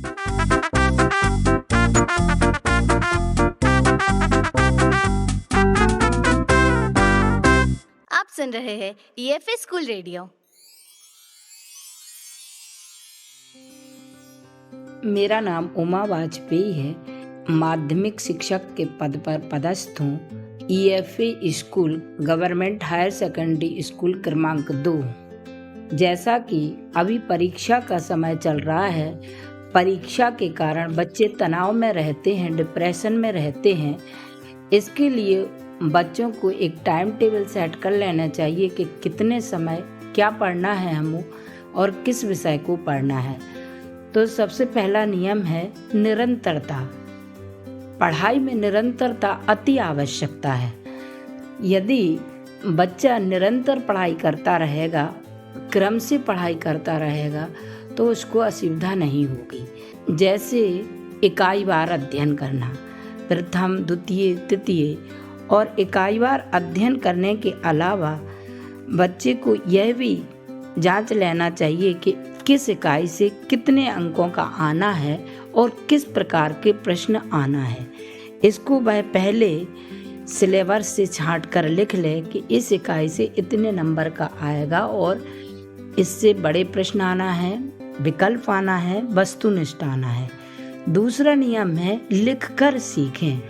आप सुन रहे हैं ईएफए स्कूल रेडियो। मेरा नाम उमा वाजपेयी है। माध्यमिक शिक्षक के पद पर पदस्थ हूँ। EFA school government higher secondary school क्रमांक 2। जैसा कि अभी परीक्षा का समय चल रहा है, परीक्षा के कारण बच्चे तनाव में रहते हैं, डिप्रेशन में रहते हैं। इसके लिए बच्चों को एक टाइम टेबल सेट कर लेना चाहिए कि कितने समय क्या पढ़ना है हमें और किस विषय को पढ़ना है। तो सबसे पहला नियम है निरंतरता। पढ़ाई में निरंतरता अति आवश्यकता है। यदि बच्चा निरंतर पढ़ाई करता रहेगा, क्रम से पढ़ाई करता रहेगा, तो उसको असुविधा नहीं होगी। जैसे इकाईवार अध्ययन करना, प्रथम, द्वितीय, तृतीय और इकाईवार अध्ययन करने के अलावा बच्चे को यह भी जांच लेना चाहिए कि किस इकाई से कितने अंकों का आना है और किस प्रकार के प्रश्न आना है। इसको वह पहले सिलेबस से छांट कर लिख ले कि इस इकाई से इतने नंबर का आएगा और इससे बड़े प्रश्न आना है, विकल्प आना है, वस्तुनिष्ठ आना है। दूसरा नियम है लिख कर सीखें।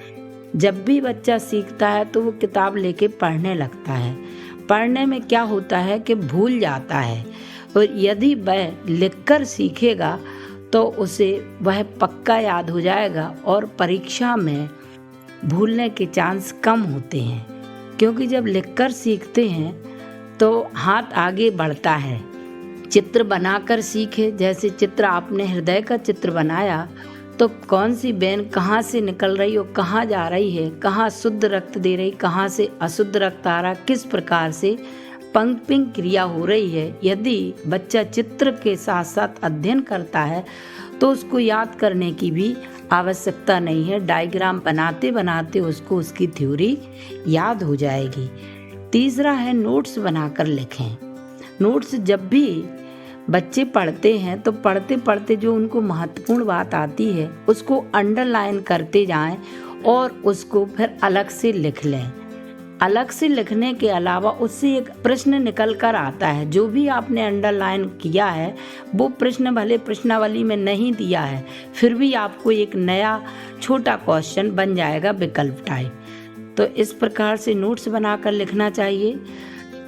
जब भी बच्चा सीखता है तो वो किताब लेके पढ़ने लगता है। पढ़ने में क्या होता है कि भूल जाता है, और यदि वह लिखकर सीखेगा तो उसे वह पक्का याद हो जाएगा और परीक्षा में भूलने के चांस कम होते हैं। क्योंकि जब लिखकर सीखते हैं तो हाथ आगे बढ़ता है। चित्र बनाकर सीखे। जैसे चित्र आपने हृदय का चित्र बनाया तो कौन सी वेन कहाँ से निकल रही और कहाँ जा रही है, कहाँ शुद्ध रक्त दे रही, कहाँ से अशुद्ध रक्त आ रहा, किस प्रकार से पंपिंग क्रिया हो रही है। यदि बच्चा चित्र के साथ साथ अध्ययन करता है तो उसको याद करने की भी आवश्यकता नहीं है। डायग्राम बनाते बनाते उसको उसकी थ्योरी याद हो जाएगी। तीसरा है नोट्स बनाकर लिखें। नोट्स जब भी बच्चे पढ़ते हैं तो पढ़ते पढ़ते जो उनको महत्वपूर्ण बात आती है उसको अंडरलाइन करते जाएं और उसको फिर अलग से लिख लें। अलग से लिखने के अलावा उससे एक प्रश्न निकल कर आता है। जो भी आपने अंडरलाइन किया है वो प्रश्न भले प्रश्नावली में नहीं दिया है, फिर भी आपको एक नया छोटा क्वेश्चन बन जाएगा विकल्प टाइप। तो इस प्रकार से नोट्स बनाकर लिखना चाहिए।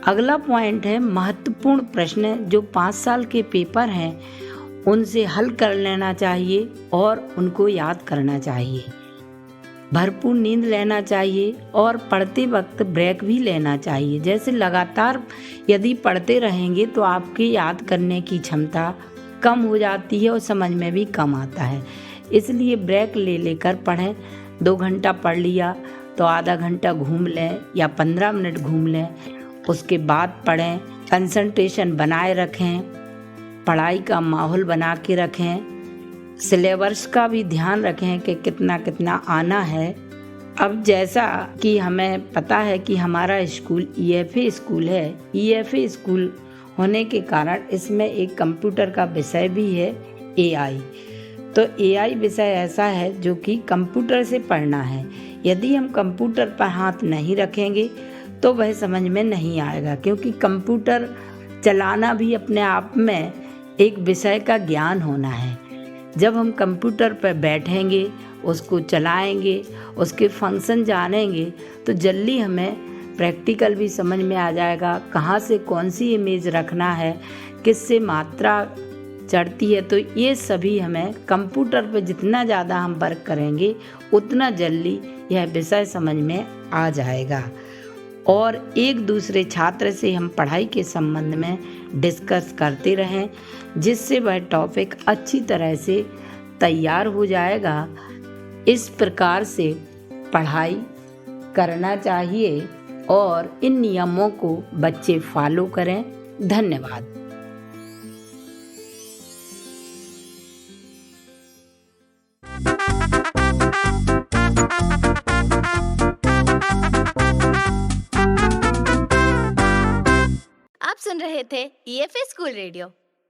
अगला पॉइंट है महत्वपूर्ण प्रश्न जो 5 साल के पेपर हैं उनसे हल कर लेना चाहिए और उनको याद करना चाहिए। भरपूर नींद लेना चाहिए और पढ़ते वक्त ब्रेक भी लेना चाहिए। जैसे लगातार यदि पढ़ते रहेंगे तो आपकी याद करने की क्षमता कम हो जाती है और समझ में भी कम आता है। इसलिए ब्रेक ले लेकर पढ़ें। 2 घंटा पढ़ लिया तो आधा घंटा घूम लें या 15 मिनट घूम लें, उसके बाद पढ़ें। कंसंट्रेशन बनाए रखें, पढ़ाई का माहौल बना के रखें। सिलेबस का भी ध्यान रखें कि कितना कितना आना है। अब जैसा कि हमें पता है कि हमारा स्कूल ईएफए स्कूल है। ईएफए स्कूल होने के कारण इसमें एक कंप्यूटर का विषय भी है, एआई। तो एआई विषय ऐसा है जो कि कंप्यूटर से पढ़ना है। यदि हम कंप्यूटर पर हाथ नहीं रखेंगे तो वह समझ में नहीं आएगा, क्योंकि कंप्यूटर चलाना भी अपने आप में एक विषय का ज्ञान होना है। जब हम कंप्यूटर पर बैठेंगे, उसको चलाएंगे, उसके फंक्शन जानेंगे तो जल्दी हमें प्रैक्टिकल भी समझ में आ जाएगा। कहाँ से कौन सी इमेज रखना है, किससे मात्रा चढ़ती है। तो ये सभी हमें कंप्यूटर पर जितना ज़्यादा हम वर्क करेंगे उतना जल्दी यह विषय समझ में आ जाएगा। और एक दूसरे छात्र से हम पढ़ाई के संबंध में डिस्कस करते रहें, जिससे वह टॉपिक अच्छी तरह से तैयार हो जाएगा। इस प्रकार से पढ़ाई करना चाहिए और इन नियमों को बच्चे फॉलो करें। धन्यवाद। आप सुन रहे थे ईएफए स्कूल रेडियो।